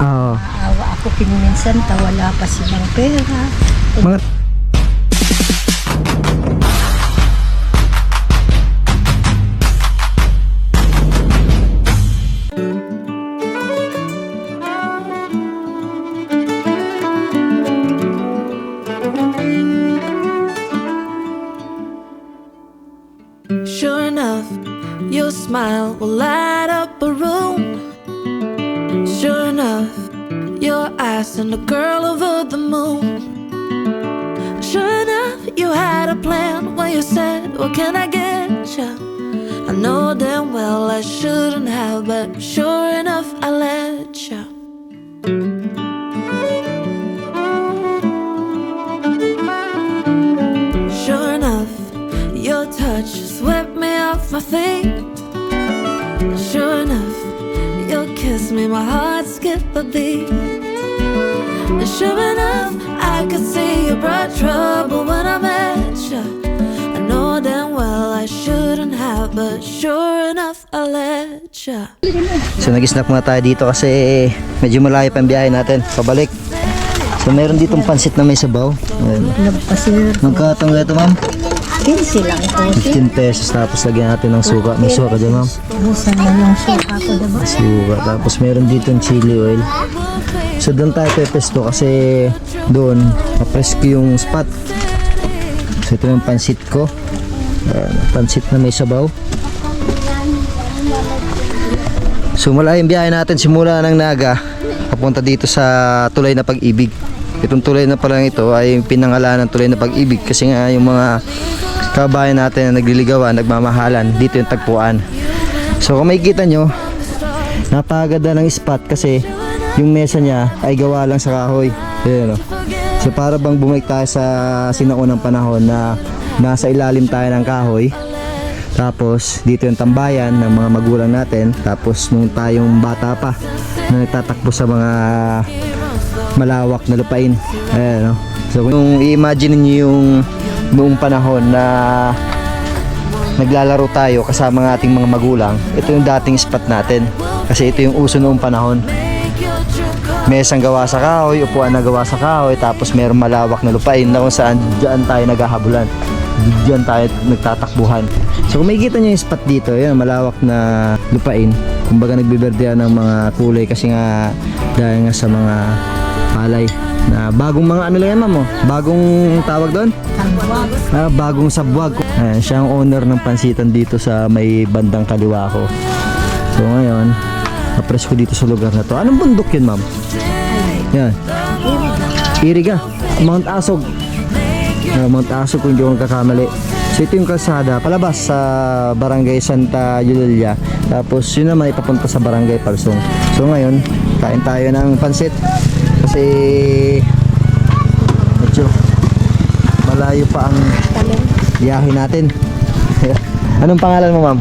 Oo. Awa ako kiniminsan, wala pa silang pera. Mga Sure enough, your smile will light up a room. Sure enough, your eyes and a girl over the moon. Sure enough, you had a plan when you said, what can I get you? I know damn well I shouldn't have, but sure enough, I let you. Sure enough, your touch swept me off my feet. Sure enough, your kiss made my heart skip a beat. And sure enough, I could see you brought trouble when I met you. I know damn well I shouldn't have, but sure enough, I let you. So nag-snap muna tayo dito kasi medyo malayo pa ang biyahe natin pabalik. So meron ditong pansit na may sabaw. Ayan. Nagpasir. Magkatong ito ma'am? 15 lang po. 15 pesos tapos lagyan natin ng suka. May suka dyan ma'am. Busan na yung suka ko, diba? Suka. Tapos meron ditong chili oil. So doon tayo pepesto kasi doon mapresko yung spot. So ito yung pansit ko. Pansit na may sabaw. So mula yung biyahe natin simula ng Naga papunta dito sa Tulay na Pag-ibig. Itong tulay na pala ito ay pinangalanan ng Tulay na Pag-ibig kasi nga yung mga kabayan natin na nagliligawan, nagmamahalan, dito yung tagpuan. So kung makikita nyo, napakaganda ng spot kasi yung mesa niya ay gawa lang sa kahoy. Ayan, no? So para bang bumalik tayo sa sinaunang panahon na nasa ilalim tayo ng kahoy. Tapos dito yung tambayan ng mga magulang natin. Tapos nung tayong bata pa na nagtatakbo sa mga malawak na lupain. Ayan, no? So kung i-imagine niyo yung noong panahon na naglalaro tayo kasama ng ating mga magulang, ito yung dating spot natin. Kasi ito yung uso noong panahon. Mesang gawa sa kahoy, upuan na gawa sa kahoy, tapos mayroong malawak na lupain na kung saan dyan tayo naghahabulan. Diyan tayo nagtatakbuhan. So kung makikita nyo yung spot dito, yan, malawak na lupain. Kumbaga nagbiberdean ng mga kulay kasi nga dahil nga sa mga palay na bagong mga ano lang yan ma'am, oh. Bagong tawag doon? Bagong sabwag. Ayan, siya ang owner ng pansitan dito sa may bandang kaliwa ko. So ngayon, napres ko dito sa lugar na to. Anong bundok yun ma'am? Yan. Iriga. Mount Asog. Mount Asog kung hindi ko nagkakamali. So ito yung kalsada palabas sa Barangay Santa Yulilia. Tapos yun naman ipapunta sa Barangay Parsong. So ngayon, kain tayo ng pansit. Kasi medyo malayo pa ang biyahe natin. Anong pangalan mo ma'am?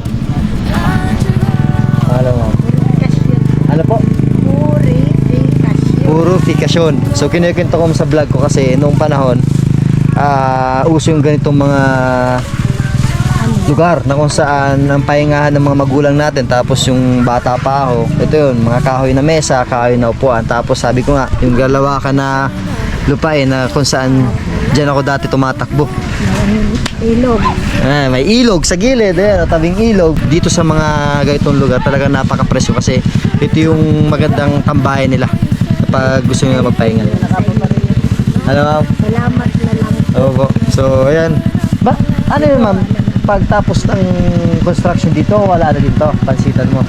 Pangalan mo ma'am? Ano po? Purification. So kinukwento ko sa vlog ko kasi noong panahon uso yung ganitong mga lugar na kung saan ang pahingahan ng mga magulang natin. Tapos yung bata pa ako, ito yun, mga kahoy na mesa, kahoy na upuan. Tapos sabi ko nga, yung galawakan na lupain na kung saan dyan ako dati tumatakbo. Ilog. May ilog sa gilid, tabing ilog. Dito sa mga ganitong lugar talaga napaka-presyo kasi ito yung magandang tambayan nila kapag gusto nila magpahinga. Ano ma'am? Salamat na lang. Oo. So ayan. Ano yun ma'am? Pagtapos ng construction dito, wala na dito, pansitan mo.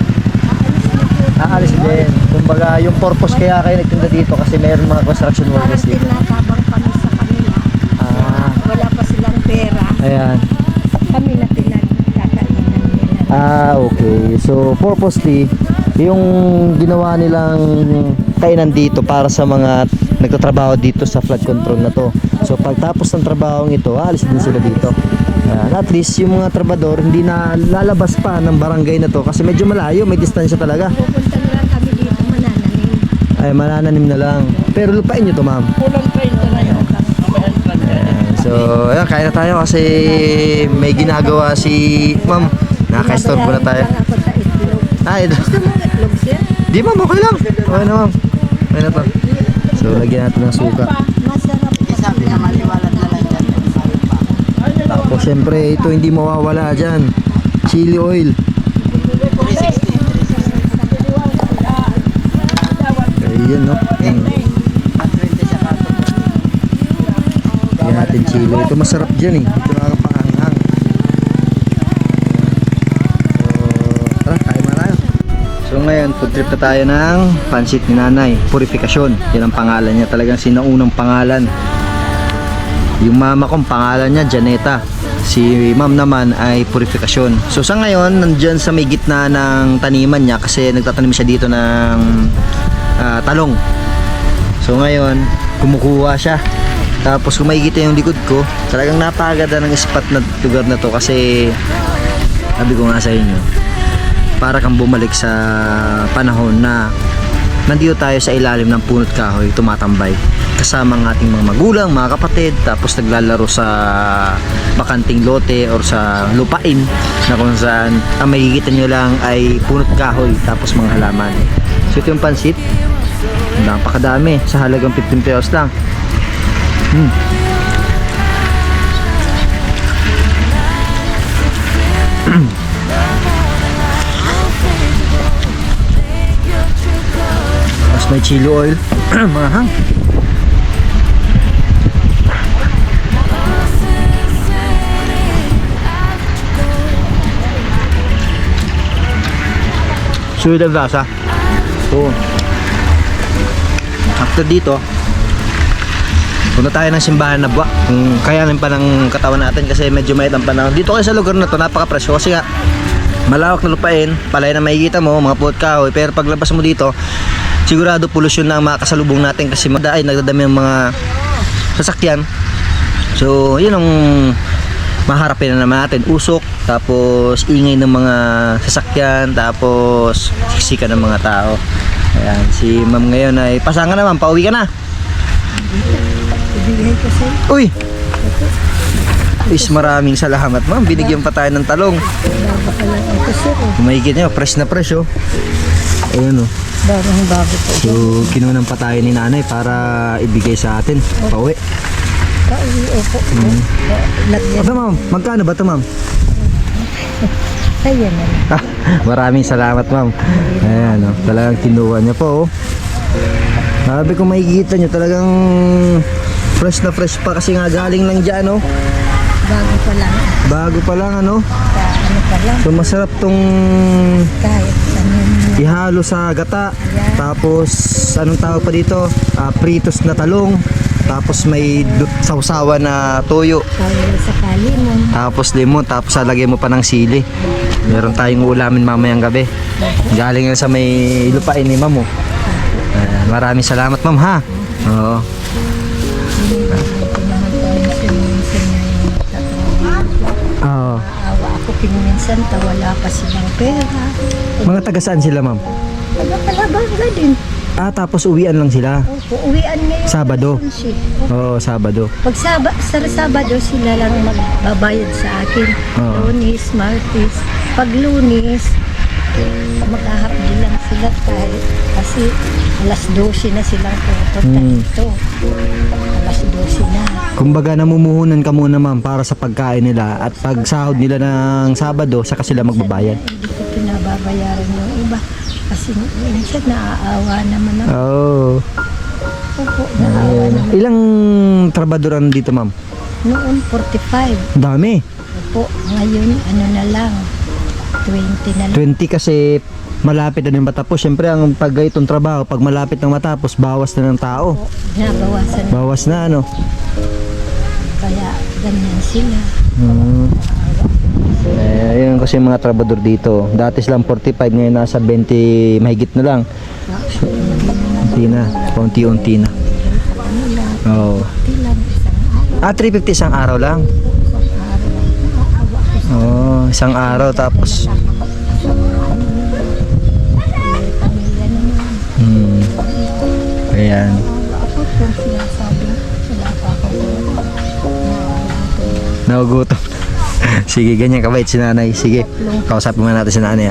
Aalis din. Kumbaga yung purpose kaya kayo nagtinda dito kasi mayroon mga construction workers dito. Tinatabang kami sa kanila. Wala pa silang pera. Ayan. Kami na pinagkakainan nila. Okay. So purposely, yung ginawa nilang kainan dito para sa mga nagtatrabaho dito sa flood control na to. So pagtapos ng trabaho ito, alis din sila dito. At least yung mga trabador hindi na lalabas pa ng barangay na to kasi medyo malayo, may distansya talaga. Pupunta na lang kami dito manananim. Ay, manananim na lang. Pero lupain nyo to ma'am. Kulang pa ito na yun. So ayan, kain na tayo kasi may ginagawa si ma'am. Nakaka-store na tayo. Gusto mo itlog, sir? Di ma'am, okay lang. Okay na ma'am. Ano pa? So, lagyan natin ng suka. Masarap. Sabi nga maliwalat na lang dyan. Tapos, syempre, ito hindi mawawala dyan. Chili oil. 360. Ayun, no? Mm. 120 sa kato. Lagyan natin chili. Ito masarap dyan eh. Ito nakakapanghang. So, tara, kain na tayo. So ngayon, food trip na tayo ng pansit ni nanay. Purifikasyon. Yan ang pangalan niya. Talagang sinaunang pangalan. Yung mama kong pangalan niya, Janeta. Si ma'am naman ay Purifikasyon. So sa ngayon, nandyan sa may gitna ng taniman niya kasi nagtatanim siya dito ng talong. So ngayon, kumukuha siya. Tapos kung makikita yung likod ko, talagang napakaganda ng spot na lugar na to kasi sabi ko nga sa inyo, para kang bumalik sa panahon na nandito tayo sa ilalim ng punot kahoy, tumatambay kasama ang ating mga magulang, mga kapatid, tapos naglalaro sa bakanting lote or sa lupain na kung saan ang makikita nyo lang ay punot kahoy tapos mga halaman. So ito yung pansit, napakadami sa halagang 15 pesos lang. Mas may chili oil. Mahang. Sulit ang lasa. Oo. After dito, punta tayo ng simbahan na buwa. Kung kayanin pa ng katawan natin kasi medyo mait ang panahon. Dito kayo sa lugar na to, napaka-presyo kasi nga malawak na lupain, palay na makikita mo, mga puot kahoy. Pero paglabas mo dito, sigurado polusyon na ang makakasalubong natin kasi nagdadami ang mga sasakyan. So, yun ang maharapin na naman natin. Usok, tapos ingay ng mga sasakyan, tapos siksika ng mga tao. Ayan, si ma'am ngayon ay pasangan naman, pauwi ka na. Ibigay ko sa'yo. Uy! Is maraming salamat ma'am, binigyan pa tayo ng talong. Bago pa lang ito, sir. Kung makikita nyo, fresh na fresh oh. Ayan oh. Bagong bago po. So, kinunan pa tayo ni nanay para ibigay sa atin. Pauwi. Pauwi, opo. Lagyan. Ito ma'am, magkano ba ito ma'am? Ayan na lang. Ah, maraming salamat ma'am. Ayan oh, talagang kinuha niya po oh. Sabi ko makikita nyo, talagang fresh na fresh pa kasi nga galing lang dyan oh. Bago pa lang. Bago pa lang ano. Ano pa lang. So masarap tong Kahit ano na. ihalo sa gata. Tapos anong tawag pa dito? Pritos na talong. Tapos may sausawa na toyo. Kaya sa kalimon. Tapos limon. Tapos lalagay mo pa ng sili. Meron tayong ulamin mamayang gabi. Galing yan sa may lupain ni ma'am oh. Maraming salamat ma'am ha. Oo. Oo. Awa ako kinuminsan, wala pa silang pera. Mga taga saan sila ma'am? Taga-Palabanga din. Tapos uwian lang sila. Opo, uwian ngayon. Sabado. Sunsi. Oo, Sabado. Pag sa Sabado, sila lang magbabayad sa akin. Oo. Lunes, Martes. Pag Lunes, magkahapdi lang sila kahit kasi alas 12 na silang pupunta dito. Alas 12 na. Kumbaga namumuhunan ka muna ma'am para sa pagkain nila at pag sahod nila ng Sabado saka sila magbabayad. Hindi ko pinababayaran yung iba. Kasi minsan naaawa naman ako. Oh. Opo, naawa naman. Ilang trabadoran dito ma'am? Noon 45. Dami. Opo, ngayon ano na lang. 20 na lang. 20 kasi malapit na din matapos. Siyempre ang pag itong trabaho, pag malapit na matapos, bawas na ng tao. Opo, nabawasan na. Bawas na ano. Kaya ganyan sila. Yun kasi yung mga trabador dito. Dati silang 45, ngayon nasa 20 mahigit na lang. Unti na, unti-unti na. Oo. Tilang isang araw. 350 isang araw lang. Oh, isang araw tapos Pamilya naman. ayan. Ako kung sinasabi, wala pa ako. Nagugutom. Sige, ganyan kabait si nanay. Sige, kausapin mo natin si nanay.